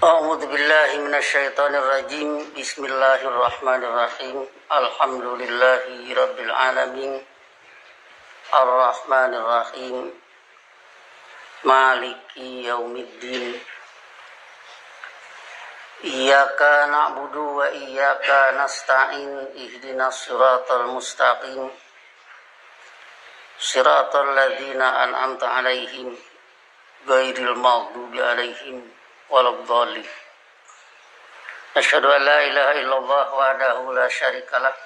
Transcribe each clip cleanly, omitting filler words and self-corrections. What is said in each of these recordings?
A'udzu billahi minasyaitonir rajim. Bismillahirrahmanirrahim. Alhamdulillahi rabbil alamin. Arrahmanir rahim. Maliki yaumiddin. Iyyaka na'budu wa iyyaka nasta'in. Ihdinas siratal mustaqim. Siratal ladzina an'amta 'alaihim ghairil maghdubi 'alaihim waladdallin. Asyhadu an la ilaha illallah wahdahu la syarikalah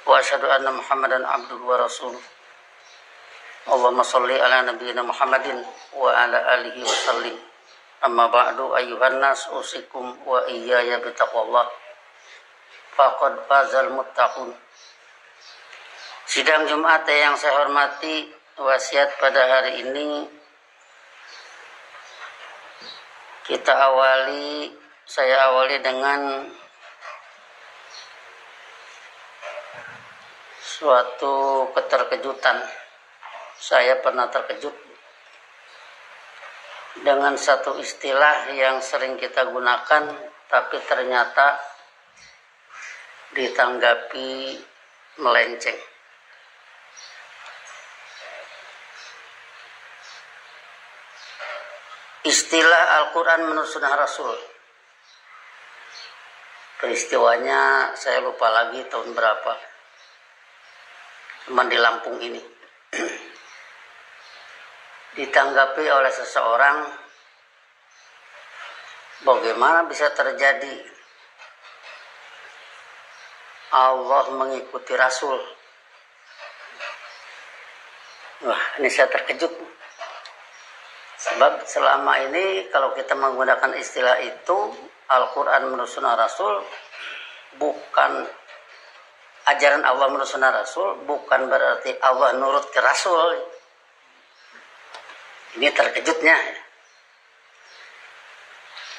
wa asyhadu anna Muhammadan abduhu wa rasuluh. Allahumma shalli ala nabiyyina Muhammadin wa ala alihi wa sallim. Amma ba'du, ayyuhan nas, usikum wa iyaya bitaqwallah. Faqad fazal muttaqun. Sidang Jumat yang saya hormati, wasiat pada hari ini saya awali dengan suatu keterkejutan. Saya pernah terkejut dengan satu istilah yang sering kita gunakan, tapi ternyata ditanggapi melenceng. Istilah Al-Quran menurut Sunnah Rasul. Peristiwanya saya lupa lagi tahun berapa. Cuman di Lampung ini. Ditanggapi oleh seseorang, bagaimana bisa terjadi Allah mengikuti Rasul? Wah, ini saya terkejut. Sebab selama ini kalau kita menggunakan istilah itu, Al-Quran menurut Sunnah Rasul, bukan ajaran Allah menurut Sunnah Rasul, bukan berarti Allah nurut ke Rasul. Ini terkejutnya.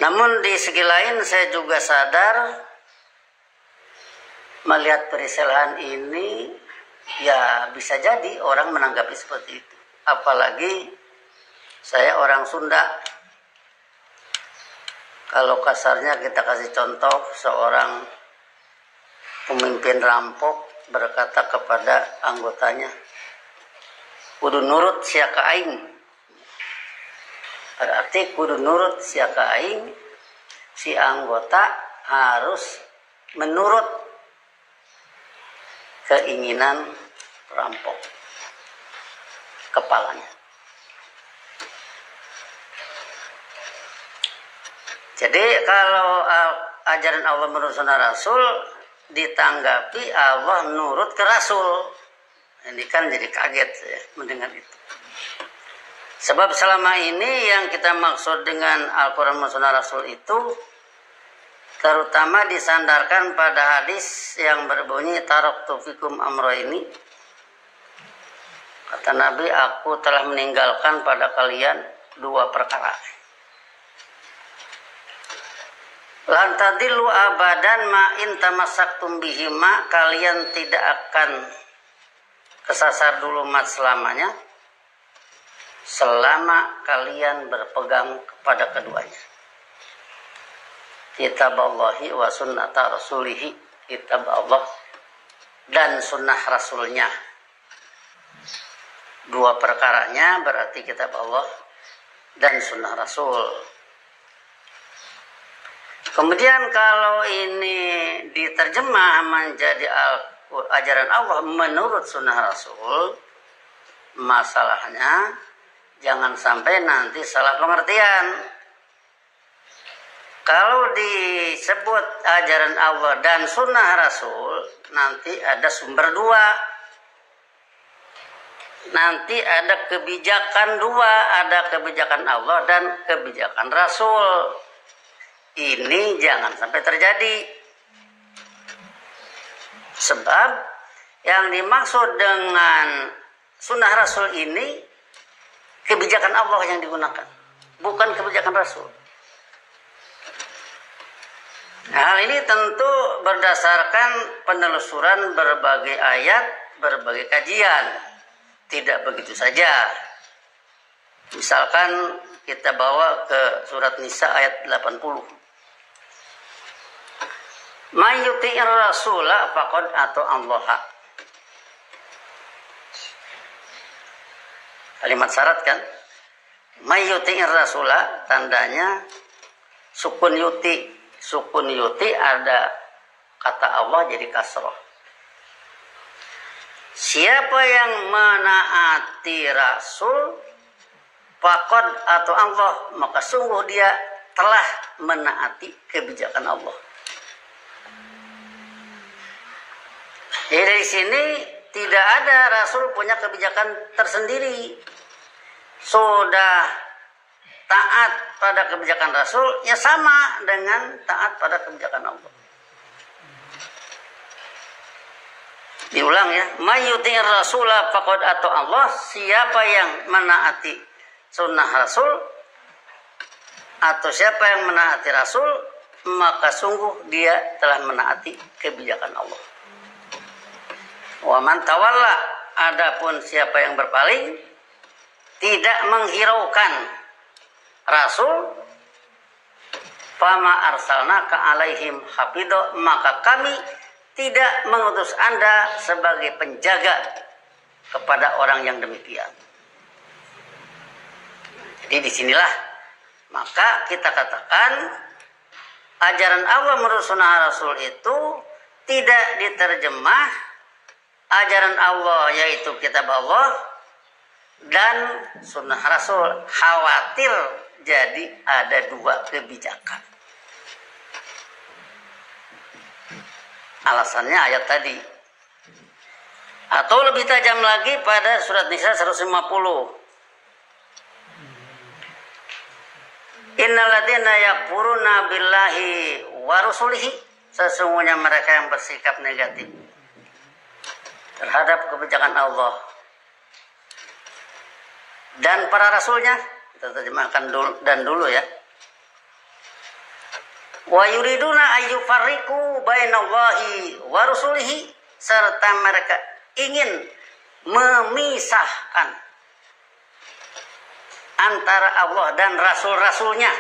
Namun di segi lain saya juga sadar, melihat perselisihan ini, ya bisa jadi orang menanggapi seperti itu. Apalagi saya orang Sunda. Kalau kasarnya kita kasih contoh, seorang pemimpin rampok berkata kepada anggotanya, kudu nurut sia ka aing. Berarti kudu nurut sia ka aing, si anggota harus menurut keinginan perampok kepalanya. Jadi kalau ajaran Allah menurut Sunnah Rasul, ditanggapi Allah nurut ke Rasul. Ini kan jadi kaget ya mendengar itu. Sebab selama ini yang kita maksud dengan Al-Quran menurut Sunnah Rasul itu terutama disandarkan pada hadis yang berbunyi taraktu fikum amrayni. Kata Nabi, aku telah meninggalkan pada kalian dua perkara. Lantadillu abadan ma'in tamassaktum bihima, kalian tidak akan kesasar dulu mat selamanya selama kalian berpegang kepada keduanya. Kitab Allahi wa sunnata rasulihi, kitab Allah dan sunnah rasulnya. Dua perkaranya berarti kitab Allah dan sunnah rasul. Kemudian kalau ini diterjemah menjadi ajaran Allah menurut sunnah Rasul, masalahnya jangan sampai nanti salah pengertian. Kalau disebut ajaran Allah dan sunnah Rasul, nanti ada sumber dua. Nanti ada kebijakan dua, ada kebijakan Allah dan kebijakan Rasul. Ini jangan sampai terjadi. Sebab yang dimaksud dengan sunnah Rasul ini kebijakan Allah yang digunakan, bukan kebijakan Rasul. Hal ini tentu berdasarkan penelusuran berbagai ayat, berbagai kajian. Tidak begitu saja. Misalkan kita bawa ke surat Nisa ayat 80. May yuti'ir rasula faqad ata Allah. Kalimat syarat kan? May yuti'ir rasula, tandanya sukun yuti. Sukun yuti ada kata Allah jadi kasroh. Siapa yang menaati Rasul, faqad atau Allah, maka sungguh dia telah menaati kebijakan Allah. Jadi dari sini tidak ada Rasul punya kebijakan tersendiri. Sudah taat pada kebijakan Rasul, ya sama dengan taat pada kebijakan Allah. Diulang ya, may yuti'ir rasula faqad ata Allah, siapa yang menaati sunnah Rasul atau siapa yang menaati Rasul, maka sungguh dia telah menaati kebijakan Allah. Wa man tawalla, adapun siapa yang berpaling, tidak menghiraukan Rasul, fama arsalnaka alaihim hafidho, maka kami tidak mengutus Anda sebagai penjaga kepada orang yang demikian. Jadi disinilah maka kita katakan ajaran Allah menurut sunnah Rasul itu tidak diterjemah ajaran Allah yaitu kitab Allah dan sunnah Rasul, khawatir jadi ada dua kebijakan. Alasannya ayat tadi. Atau lebih tajam lagi pada surat Nisa 150. Innal ladzina yakfuruna billahi wa rusulihi, sesungguhnya mereka yang bersikap negatif terhadap kebijakan Allah dan para rasulnya, kita terjemahkan dulu ya. Wa yuriduna ayyufarriqu bainallahi wa rusulihi, serta mereka ingin memisahkan antara Allah dan rasul-rasulnya,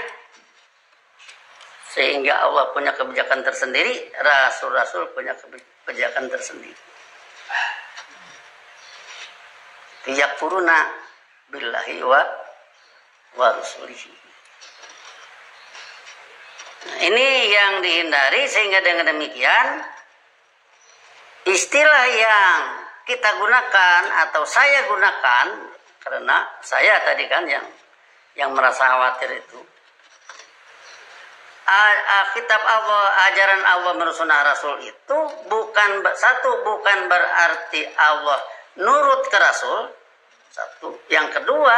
sehingga Allah punya kebijakan tersendiri, rasul-rasul punya kebijakan tersendiri. Yakfuruna billahi wa rusulihi. Nah, ini yang dihindari, sehingga dengan demikian istilah yang kita gunakan atau saya gunakan, karena saya tadi kan yang merasa khawatir itu, kitab Allah, ajaran Allah menurut sunnah Rasul itu bukan berarti Allah nurut ke Rasul, satu. Yang kedua,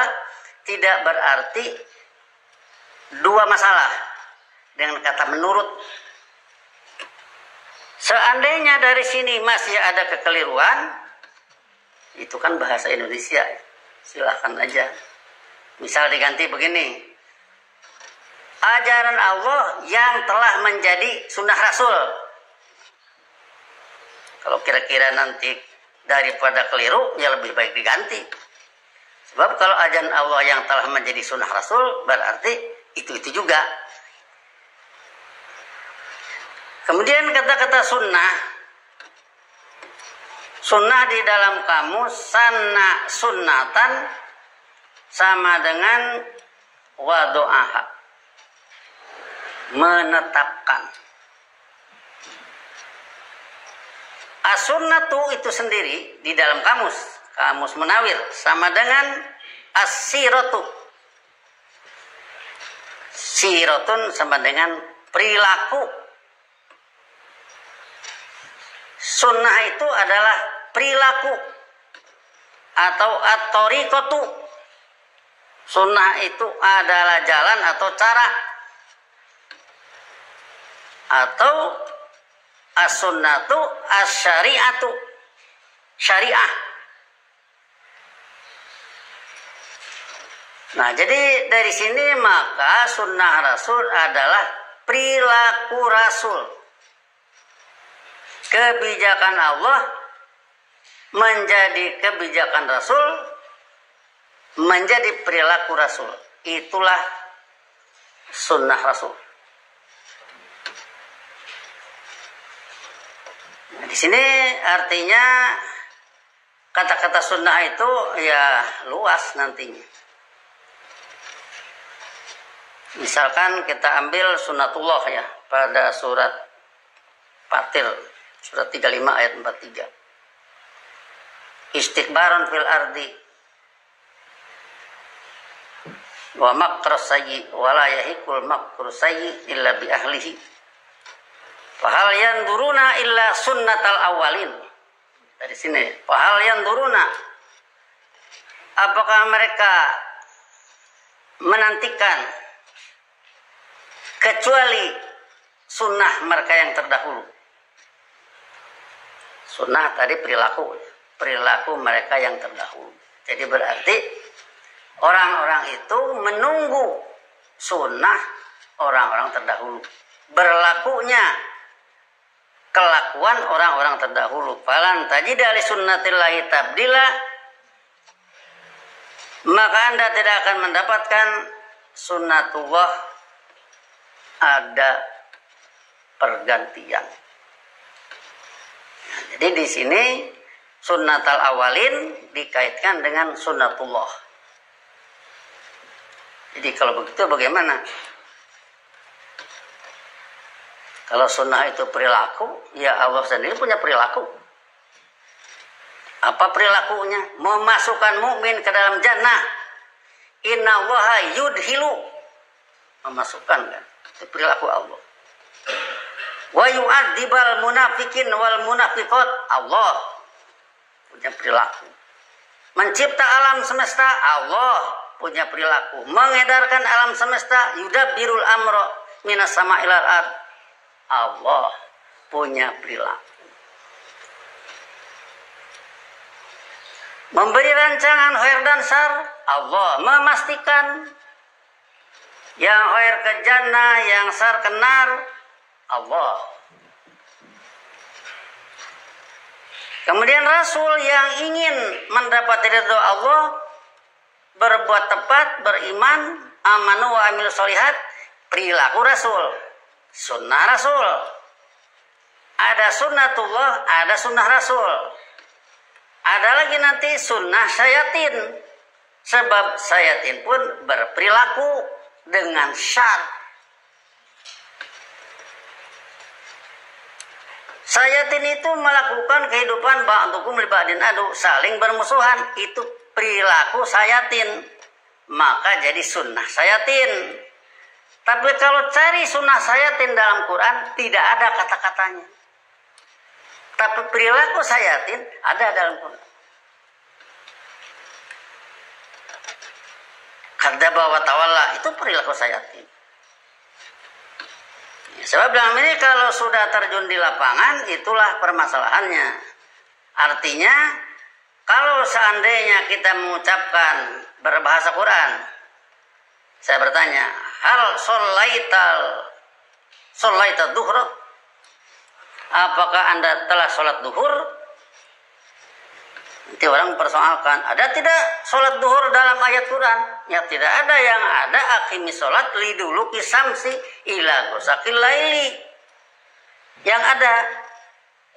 tidak berarti dua masalah dengan kata menurut. Seandainya dari sini masih ada kekeliruan, itu kan bahasa Indonesia, silahkan aja. Misal diganti begini, ajaran Allah yang telah menjadi sunnah Rasul. Kalau kira-kira nanti daripada keliru, ya lebih baik diganti. Sebab kalau ajaran Allah yang telah menjadi sunnah Rasul, berarti itu juga. Kemudian kata-kata sunnah. Sunnah di dalam kamus, sanna sunnatan sama dengan wado'aha, menetapkan. As-sunnatu itu sendiri di dalam kamus Munawir sama dengan as-siratu. Siratun sama dengan perilaku. Sunnah itu adalah perilaku atau at-thariqatu. Sunnah itu adalah jalan atau cara. Atau as-sunnatu as-syari'atu, syariah. Nah, jadi dari sini maka sunnah Rasul adalah perilaku Rasul. Kebijakan Allah menjadi kebijakan Rasul, menjadi perilaku Rasul. itulah sunnah Rasul. Nah, di sini artinya kata-kata sunnah itu ya luas nantinya. Misalkan kita ambil sunnatullah ya pada surat Fatir surat 35 ayat 43. Istikbaran fil ardi wa makru sayyi wa la yahikul makru sayyi illa bi ahlihi. Fahal yanduruna illa sunnatal awalin. Dari sini, fahal yanduruna, apakah mereka menantikan kecuali sunnah mereka yang terdahulu. Sunnah tadi perilaku mereka yang terdahulu. Jadi berarti orang-orang itu menunggu sunnah orang-orang terdahulu. Berlakunya kelakuan orang-orang terdahulu. Falan tajida li sunnatillahi tabdila, maka Anda tidak akan mendapatkan sunnatullah ada pergantian. Nah, jadi di sini sunnatal awalin dikaitkan dengan sunnatullah. Jadi kalau begitu bagaimana? Kalau sunnah itu perilaku, ya Allah sendiri punya perilaku. Apa perilakunya? Memasukkan mukmin ke dalam jannah. Innallaha yudhilu, memasukkan kan? Itu perilaku Allah. Wa yu'adzibal munafikin wal munafiqat, Allah punya perilaku. Mencipta alam semesta, Allah punya perilaku. Mengedarkan alam semesta, yudabbirul amra minas sama'il ard, Allah punya perilaku. Memberi rancangan khair dan syar, Allah memastikan yang khair ke jannah, yang syar ke nar, Allah. Kemudian Rasul yang ingin mendapat ridho Allah, berbuat tepat, beriman, amanu wa amil sholihat, perilaku Rasul, sunnah Rasul. Ada sunnatullah, ada sunnah Rasul. Ada lagi nanti sunnah syayatin, sebab syayatin pun berperilaku dengan syar. Syayatin itu melakukan kehidupan ba'dukum li ba'din adu, saling bermusuhan, itu perilaku syayatin, maka jadi sunnah syayatin. Tapi kalau cari sunnah syayatin dalam Quran tidak ada kata-katanya. Tapi perilaku syayatin ada dalam Quran. Kadzdzaba wa tawalla, itu perilaku syayatin. Sebab dalam ini kalau sudah terjun di lapangan, itulah permasalahannya. Artinya kalau seandainya kita mengucapkan berbahasa Quran, saya bertanya, hal sholaita duhur, apakah Anda telah sholat duhur? Nanti orang mempersoalkan, ada tidak sholat duhur dalam ayat Quran? Ya tidak ada, yang ada akimi sholat liduluki samsi ila gosakil laili. Yang ada,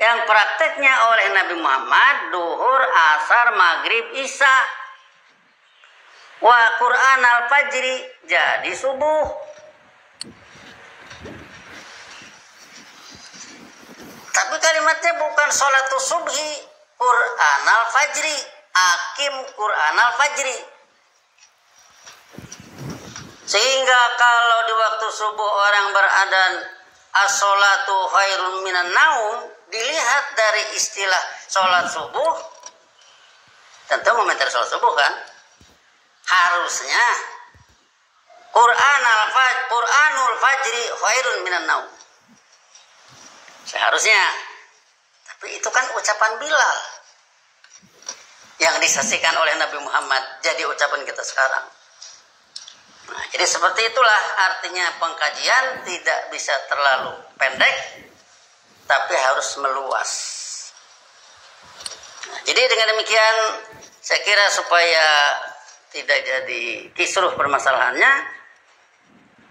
yang prakteknya oleh Nabi Muhammad, duhur, asar, maghrib, isya. Wa Quran al-fajri, jadi subuh. Tapi kalimatnya bukan sholatu subhi, Quran al-fajri, akim Quran al-fajri. Sehingga kalau di waktu subuh orang beradan as-sholatu khairun minan naum, dilihat dari istilah sholat subuh, tentu komentar sholat subuh kan, harusnya Quranul fajri khairun minan naum, seharusnya. Tapi itu kan ucapan Bilal yang disaksikan oleh Nabi Muhammad, jadi ucapan kita sekarang. Nah, jadi seperti itulah artinya pengkajian tidak bisa terlalu pendek, tapi harus meluas. Nah, jadi dengan demikian saya kira supaya tidak jadi kisruh permasalahannya.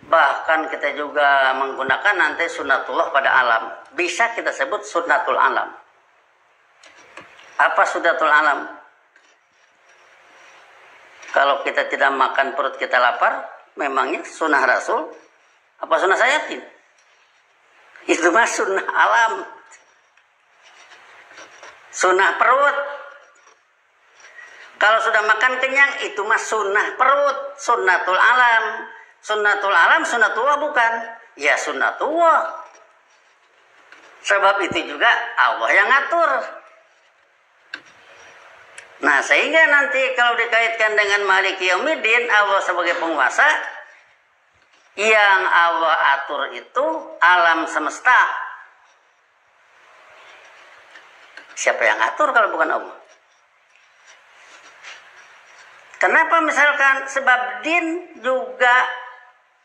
Bahkan kita juga menggunakan nanti sunnatullah pada alam. Bisa kita sebut sunnatul alam. Apa sunnatul alam? Kalau kita tidak makan perut kita lapar, memangnya sunnah Rasul? Apa sunnah Sayyidin? Itu mah sunnah alam. Sunnah perut. Kalau sudah makan kenyang, itu mah sunnah perut. Sunnatul alam. Sunnatul alam, sunnatullah bukan. Ya sunnatullah. Sebab itu juga Allah yang ngatur. Nah, sehingga nanti kalau dikaitkan dengan Maliki Yaumiddin, Allah sebagai penguasa, yang Allah atur itu alam semesta. Siapa yang atur kalau bukan Allah? Kenapa misalkan? Sebab din juga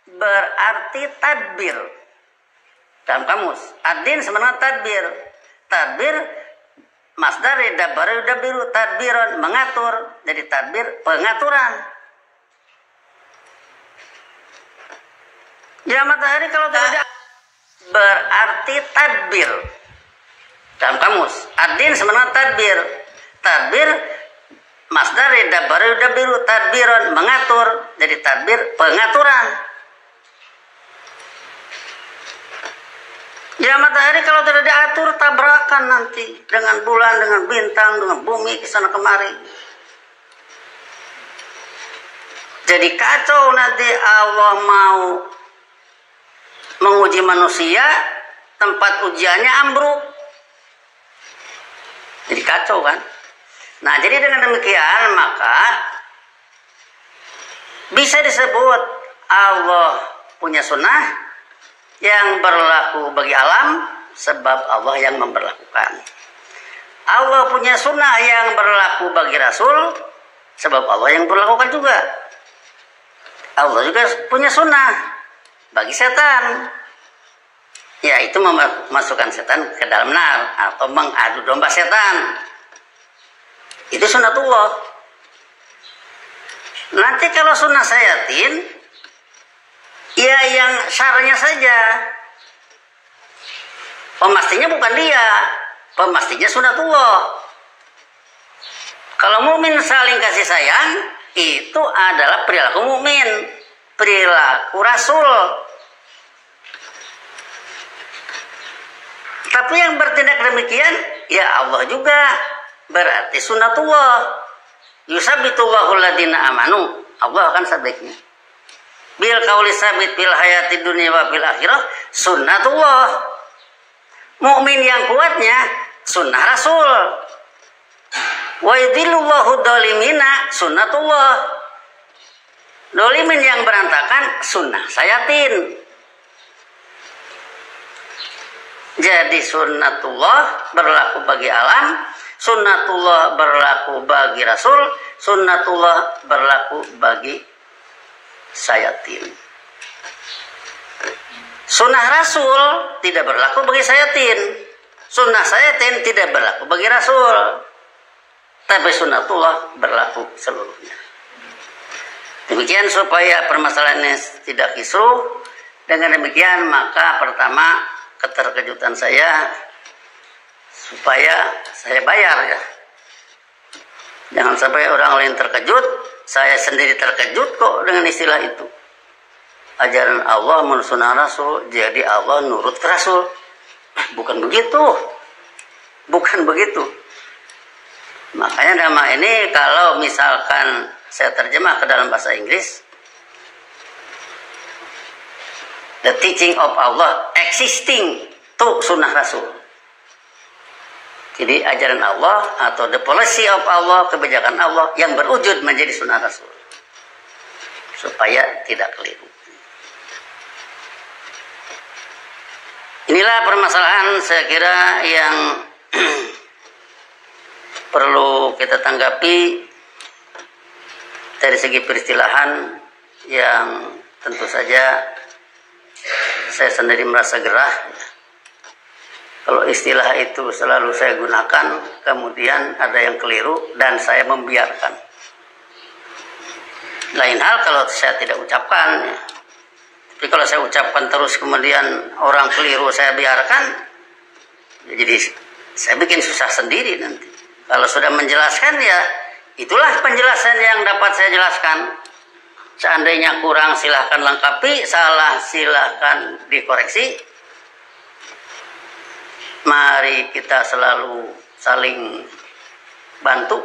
berarti tadbir. Dalam kamus, ad-din sebenarnya tadbir. Tadbir masdar dabbaru yudabbiru, tadbiron mengatur. Jadi tadbir pengaturan. Ya matahari kalau tidak berarti tadbir. Dalam kamus, ad-din sebenarnya tadbir. Tadbir masdar dabbaru yudabbiru, tadbiron mengatur. Jadi tadbir pengaturan. Ya matahari kalau tidak diatur tabrakan nanti dengan bulan, dengan bintang, dengan bumi ke sana kemari. Jadi kacau nanti Allah mau menguji manusia, tempat ujiannya ambruk. Jadi kacau kan? Nah, jadi dengan demikian maka bisa disebut Allah punya sunnah yang berlaku bagi alam sebab Allah yang memberlakukan. Allah punya sunnah yang berlaku bagi Rasul sebab Allah yang berlakukan juga. Allah juga punya sunnah bagi setan. Ya, itu memasukkan setan ke dalam nar atau mengadu domba setan. Itu sunnatullah. Nanti kalau sunnah Sayyidin, ya yang syaranya saja. Pemastinya bukan dia. Pemastinya sunnatullah. Kalau mukmin saling kasih sayang, itu adalah perilaku mukmin, perilaku Rasul. Tapi yang bertindak demikian, ya Allah juga berarti sunnatullah. Yusabbitullahu alladziina amanu. Allah akan sabitnya. Bil qauli sabit fil hayati dunya wa fil akhirah sunnatullah. Mukmin yang kuatnya sunnah Rasul. Wa yudhillullahu dhalimina sunnatullah. Dolimin yang berantakan sunnah Sayyidin. Jadi sunnatullah berlaku bagi alam, sunnatullah berlaku bagi Rasul, sunnatullah berlaku bagi Sayyidin. Sunnah Rasul tidak berlaku bagi Sayyidin. Sunnah Sayyidin tidak berlaku bagi Rasul. Tapi sunnatullah berlaku seluruhnya. Demikian supaya permasalahan ini tidak kisruh. Dengan demikian maka pertama keterkejutan saya supaya saya bayar ya. Jangan sampai orang lain terkejut, saya sendiri terkejut kok dengan istilah itu. Ajaran Allah menurut sunnah Rasul, jadi Allah nurut ke Rasul. Bukan begitu. Bukan begitu. Makanya nama ini kalau misalkan saya terjemah ke dalam bahasa Inggris, the teaching of Allah existing to sunnah Rasul. Jadi ajaran Allah atau the policy of Allah, kebijakan Allah yang berwujud menjadi sunnah Rasul. Supaya tidak keliru. Inilah permasalahan saya kira yang perlu kita tanggapi dari segi peristilahan yang tentu saja saya sendiri merasa gerah. Kalau istilah itu selalu saya gunakan, kemudian ada yang keliru dan saya membiarkan. Lain hal kalau saya tidak ucapkan, ya. Tapi kalau saya ucapkan terus kemudian orang keliru saya biarkan, ya jadi saya bikin susah sendiri nanti. Kalau sudah menjelaskan, ya itulah penjelasan yang dapat saya jelaskan. Seandainya kurang silahkan lengkapi, salah silahkan dikoreksi. Mari kita selalu saling bantu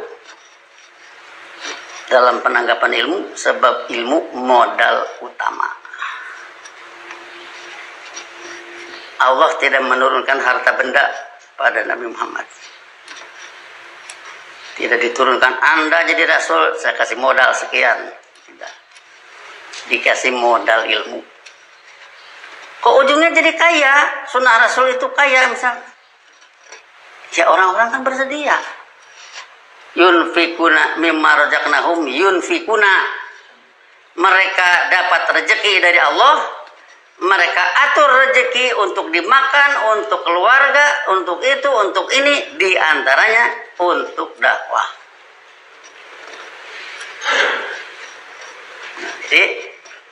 dalam penanggapan ilmu, sebab ilmu modal utama. Allah tidak menurunkan harta benda pada Nabi Muhammad. Tidak diturunkan, Anda jadi Rasul, saya kasih modal sekian. Tidak. Dikasih modal ilmu. Kok ujungnya jadi kaya? Sunnah Rasul itu kaya misalnya. Ya orang-orang kan bersedia. Yunfikuna mimma razaqnahum yunfikuna. Mereka dapat rezeki dari Allah. Mereka atur rezeki untuk dimakan, untuk keluarga, untuk itu, untuk ini, diantaranya untuk dakwah. Nah, jadi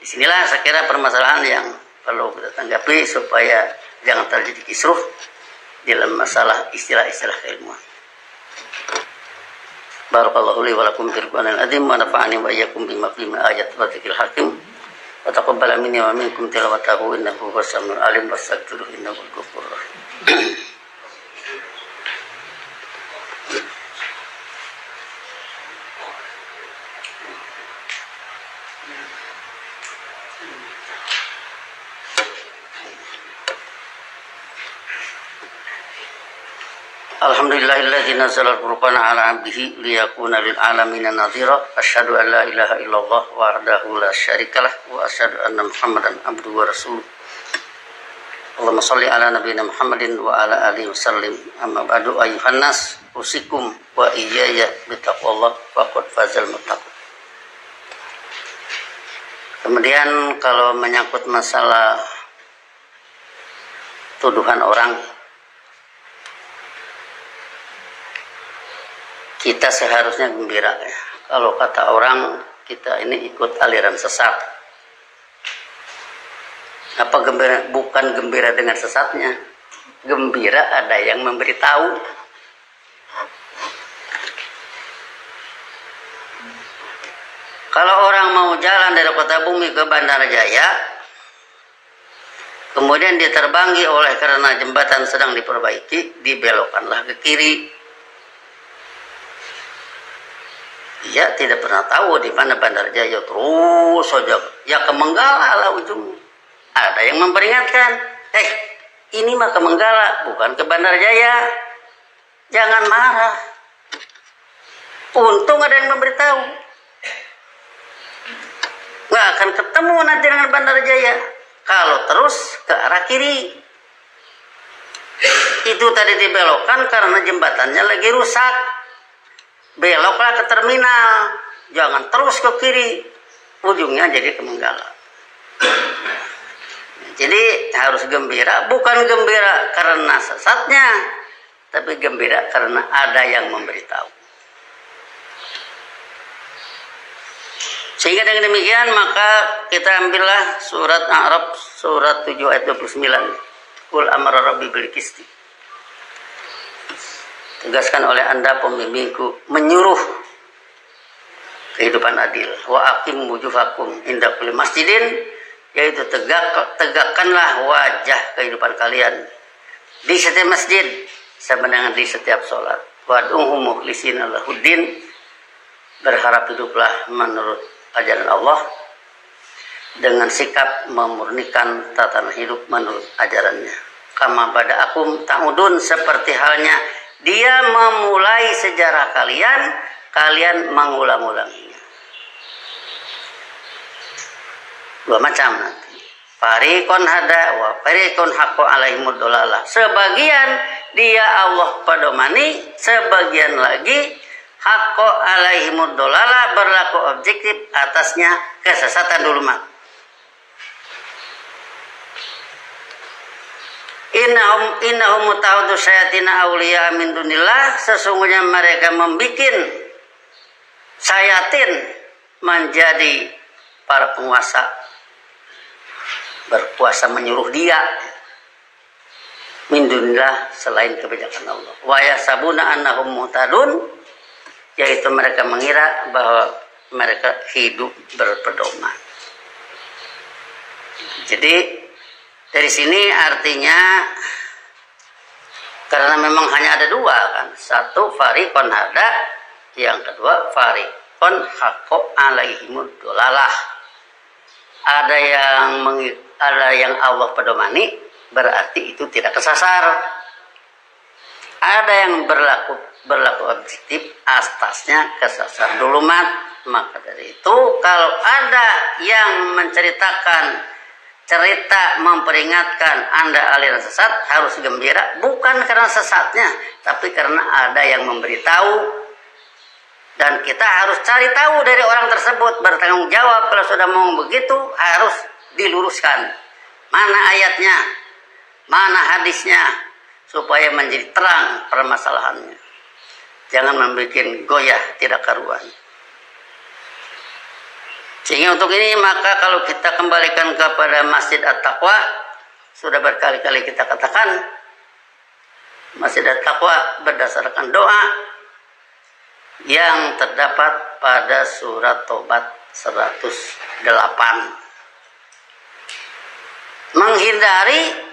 disinilah saya kira permasalahan yang perlu kita tanggapi supaya jangan terjadi kisruh dalam masalah istilah-istilah keilmuan. Barakallahu li wa lakum fil Qur'anil azim wa nafa'ani wa iyyakum bima fihi min ayatin wa dzikril hakim. Wa taqabbal minni wa minkum tilawatahu innahu huwas samiul alim wastaghfiruhu innahu huwal ghafurur rahim. Alhamdulillahilladzi nazzala al-furqana 'ala 'abdihi liyakuna lil 'alamina nadhira. Asyhadu an la ilaha illallah wahdahu la syarikalah wa asyhadu anna Muhammadan abduhu wa rasuluh. Allahumma shalli ala nabiyyina Muhammadin wa ala alihi wasallim. Amma ba'du ayyuhan nas usikum wa iyaya bittaqwallah faqad fazal muttaqin. Kemudian kalau menyangkut masalah tuduhan orang, kita seharusnya gembira ya. Kalau kata orang kita ini ikut aliran sesat. Apa gembira? Bukan gembira dengan sesatnya. Gembira ada yang memberitahu. Kalau orang mau jalan dari Kota Bumi ke Bandara Jaya, kemudian dia terbanggi oleh karena jembatan sedang diperbaiki, dibelokkanlah ke kiri. Dia tidak pernah tahu di mana Bandar Jaya, terus saja ya ke Menggala lah ujungnya. Ada yang memperingatkan, ini mah ke Menggala bukan ke Bandar Jaya, jangan marah. Untung ada yang memberitahu, nggak akan ketemu nanti dengan Bandar Jaya kalau terus ke arah kiri. Itu tadi dibelokkan karena jembatannya lagi rusak. Beloklah ke terminal, jangan terus ke kiri, ujungnya jadi ke Menggala. Jadi harus gembira, bukan gembira karena sesatnya, tapi gembira karena ada yang memberitahu. Sehingga dengan demikian maka kita ambillah surat A'raf surat 7 ayat 29. Qul amara rabbi bil qisti. Tegaskan oleh Anda pembimbingku menyuruh kehidupan adil. Wa aqim wujuhakum inda kulli masjidin, yaitu tegakkanlah wajah kehidupan kalian di setiap masjid sama dengan di setiap sholat. Wad'uhu mukhlishina lahuddin, berharap hiduplah menurut ajaran Allah dengan sikap memurnikan tatanan hidup menurut ajarannya. Kama bada'akum ta'udun, seperti halnya dia memulai sejarah kalian, kalian mengulang-ulanginya. Dua macam nanti. Fariqon hada wa fariqon haqqo alaihimud dolalah. Sebagian dia Allah pedomani, sebagian lagi haqqo alaihimud dolalah, berlaku objektif atasnya kesesatan dulu mak. Innahum muta'udu syayatina awliya min dunillah, sesungguhnya mereka membikin syayatin menjadi para penguasa, berkuasa menyuruh dia min dunillah, selain kebijakan Allah. Wa yasabuna annahum muhtadun, yaitu mereka mengira bahwa mereka hidup berpedoman. Jadi dari sini artinya, karena memang hanya ada dua kan, satu fariqon hada, yang kedua fariqon haqqo alaihimud dolalah. Ada yang Allah pedomani, berarti itu tidak kesasar. Ada yang berlaku objektif, atasnya kesasar dulumat. Maka dari itu, kalau ada yang menceritakan cerita memperingatkan Anda aliran sesat, harus gembira, bukan karena sesatnya, tapi karena ada yang memberitahu. Dan kita harus cari tahu dari orang tersebut, bertanggung jawab. Kalau sudah mau begitu, harus diluruskan. Mana ayatnya, mana hadisnya, supaya menjadi terang permasalahannya. Jangan membuat goyah tidak karuan. Sehingga untuk ini, maka kalau kita kembalikan kepada Masjid At-Taqwa, sudah berkali-kali kita katakan, Masjid At-Taqwa berdasarkan doa yang terdapat pada surat Tobat 108. Menghindari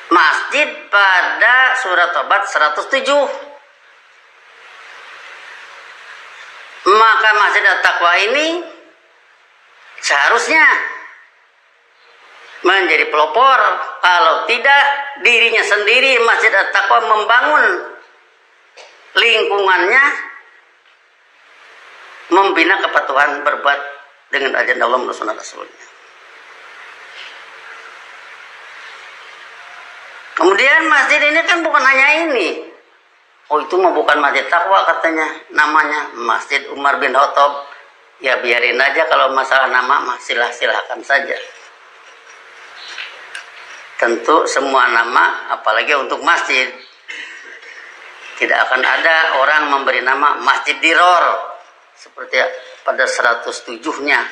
masjid pada surat Tobat 107. Maka Masjid At-Taqwa ini seharusnya menjadi pelopor. Kalau tidak, dirinya sendiri Masjid At-Taqwa membangun lingkungannya, membina kepatuhan berbuat dengan ajaran Allah menurut sunnah Rasulnya. Kemudian masjid ini kan bukan hanya ini. Oh, itu mah bukan Masjid Taqwa katanya, namanya Masjid Umar bin Khattab. Ya biarin aja, kalau masalah nama mah silahkan saja. Tentu semua nama, apalagi untuk masjid, tidak akan ada orang memberi nama Masjid Diror seperti pada 107-nya.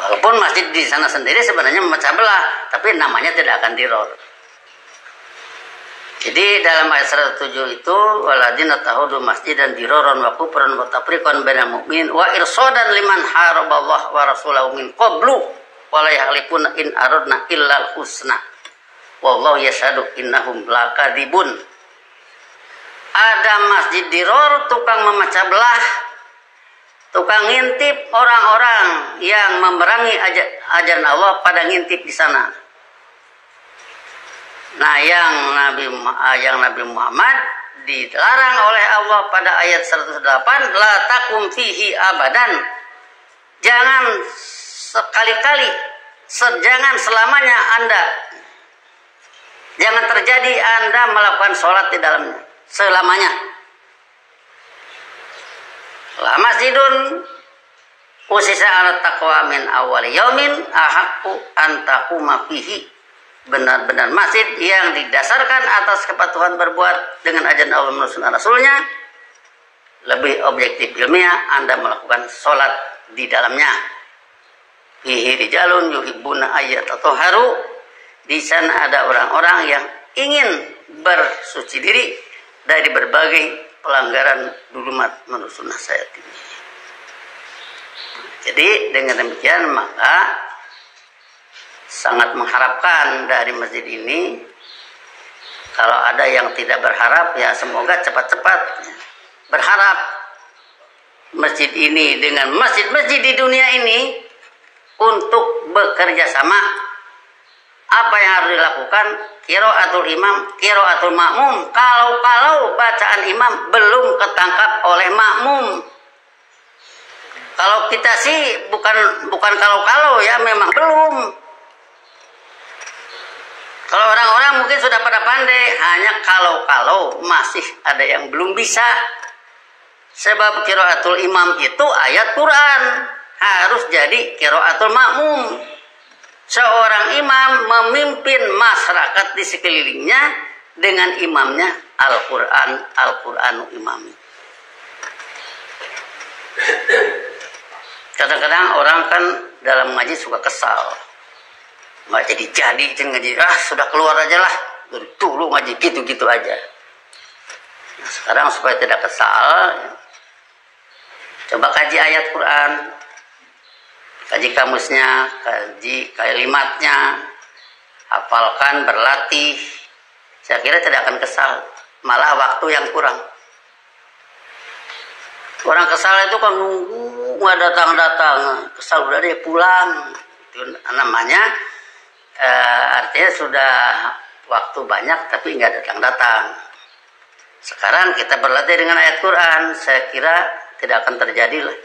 Walaupun masjid di sana sendiri sebenarnya memecah belah, tapi namanya tidak akan Diror. Jadi dalam ayat 107 itu, waladina tahudu masjidan diroron wa kufran wa tafriqan bainal mu'minin wa irsadan liman haraballah wa rasulahu min qablu wa la yahlifuna in aradna illal husna wallahu yashhadu innahum lakadzibun. Ada masjid diror, tukang memecah belah, tukang ngintip orang-orang yang memerangi ajaran Allah pada ngintip di sana. Nah, yang Nabi Muhammad dilarang oleh Allah pada ayat 108, la takum fihi abadan. Jangan sekali-kali, jangan selamanya Anda, jangan terjadi Anda melakukan sholat di dalamnya selamanya. La masjidun usisa ala taqwa min awwali yaumin ahaqqu an taquma fihi. Benar-benar masjid yang didasarkan atas kepatuhan berbuat dengan ajaran Allah menurut sunnah Rasulnya, lebih objektif ilmiah Anda melakukan sholat di dalamnya. Fihi rijalun yuhibbuna ayyatahharu. Di sana ada orang-orang yang ingin bersuci diri dari berbagai pelanggaran dulumat menurut sunnah saya ini. Jadi dengan demikian maka sangat mengharapkan dari masjid ini, kalau ada yang tidak berharap, ya semoga cepat-cepat berharap masjid ini dengan masjid-masjid di dunia ini untuk bekerja sama. Apa yang harus dilakukan? Qiraatul imam, qiraatul makmum. Kalau bacaan imam belum ketangkap oleh makmum. Kalau kita sih bukan kalau ya, memang belum. Kalau orang-orang mungkin sudah pada pandai, hanya kalau masih ada yang belum bisa. Sebab qiraatul imam itu ayat Quran, harus jadi qiraatul makmum. Seorang imam memimpin masyarakat di sekelilingnya dengan imamnya Al-Qur'anu imami. Kadang-kadang orang kan dalam ngaji suka kesal, nggak jadi ngaji, sudah keluar aja lah, dari dulu ngaji gitu-gitu aja. Nah, sekarang supaya tidak kesal, coba kaji ayat Quran, kaji kamusnya, kaji kalimatnya, hafalkan, berlatih. Saya kira tidak akan kesal, malah waktu yang kurang. Orang kesal itu kan nunggu nggak datang-datang, kesal udah dia pulang. Itu namanya artinya sudah waktu banyak tapi nggak datang-datang. Sekarang kita berlatih dengan ayat Quran, saya kira tidak akan terjadi lah.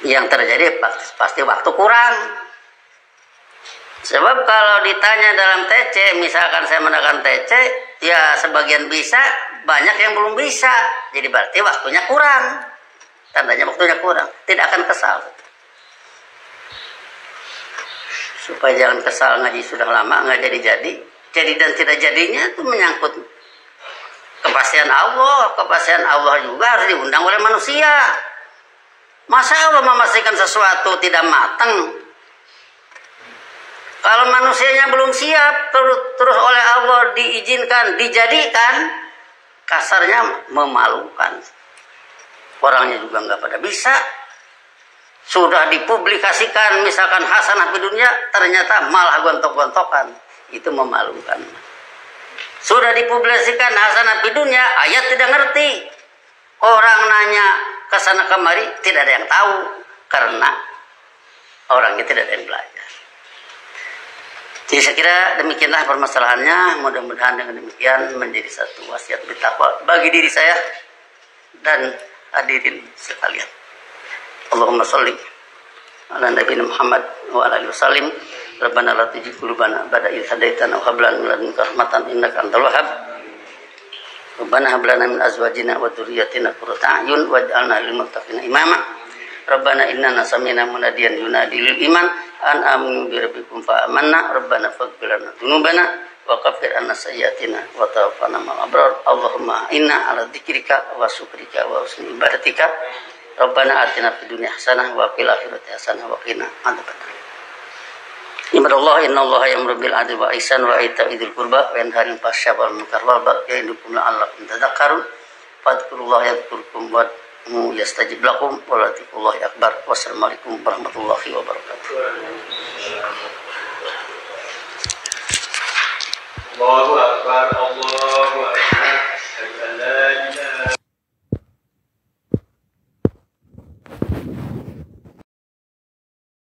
Yang terjadi pasti waktu kurang. Sebab kalau ditanya dalam TC, misalkan saya menekan TC, ya sebagian bisa, banyak yang belum bisa. Jadi berarti waktunya kurang. Tandanya waktunya kurang. Tidak akan kesal. Supaya jangan kesal ngaji sudah lama, nggak jadi-jadi. Jadi dan tidak jadinya itu menyangkut kepastian Allah. Kepastian Allah juga harus diundang oleh manusia. Masa Allah memastikan sesuatu tidak matang? Kalau manusianya belum siap, terus oleh Allah diizinkan, dijadikan, kasarnya memalukan. Orangnya juga nggak pada bisa. Sudah dipublikasikan, misalkan hasanah di dunia, ternyata malah gontok-gontokan. Itu memalukan. Sudah dipublikasikan hasanah di dunia, ayat tidak ngerti. Orang nanya ke sana kemari, tidak ada yang tahu. Karena orangnya tidak ada yang belajar. Jadi saya kira demikianlah permasalahannya. Mudah-mudahan dengan demikian menjadi satu wasiat bertakwa bagi diri saya dan hadirin sekalian. Allahumma sholli ala nabiyina Muhammad wa ala alihi wasallim. Rabbana la tuzigh qulubana ba'da idh hadaitana wa hab lana min ladunka rahmatan innaka antal wahhab. Rabbana hab lana min azwajina wa dhurriyyatina qurrata a'yun waj'alna lil muttaqina imama. Rabbana innana sami'na munadiyan yunadi lil iman an aminu bi rabbikum fa amanna. Rabbana faghfir lana dzunubana wa kaffir anna sayyi'atina wa tawaffana ma'al abrar. Allahumma inna ala dzikrika wa syukrika wa husni ibadatika. Rabbana atina fid dunya hasanah wa fil akhirati hasanah wa qina adzabannar. Ibadallah innallaha ya'muru bil adli wa ihsan wa ita'i dzil qurba wa yanha 'anil fahsya'i wal munkar wal baghi ya'idukum la'allakum tadhakkarun. Fadhkurullaha yadhkurkum wa yastajib lakum wa latifullahi akbar. Wassalamualaikum warahmatullahi wabarakatuh. Allahu akbar, Allah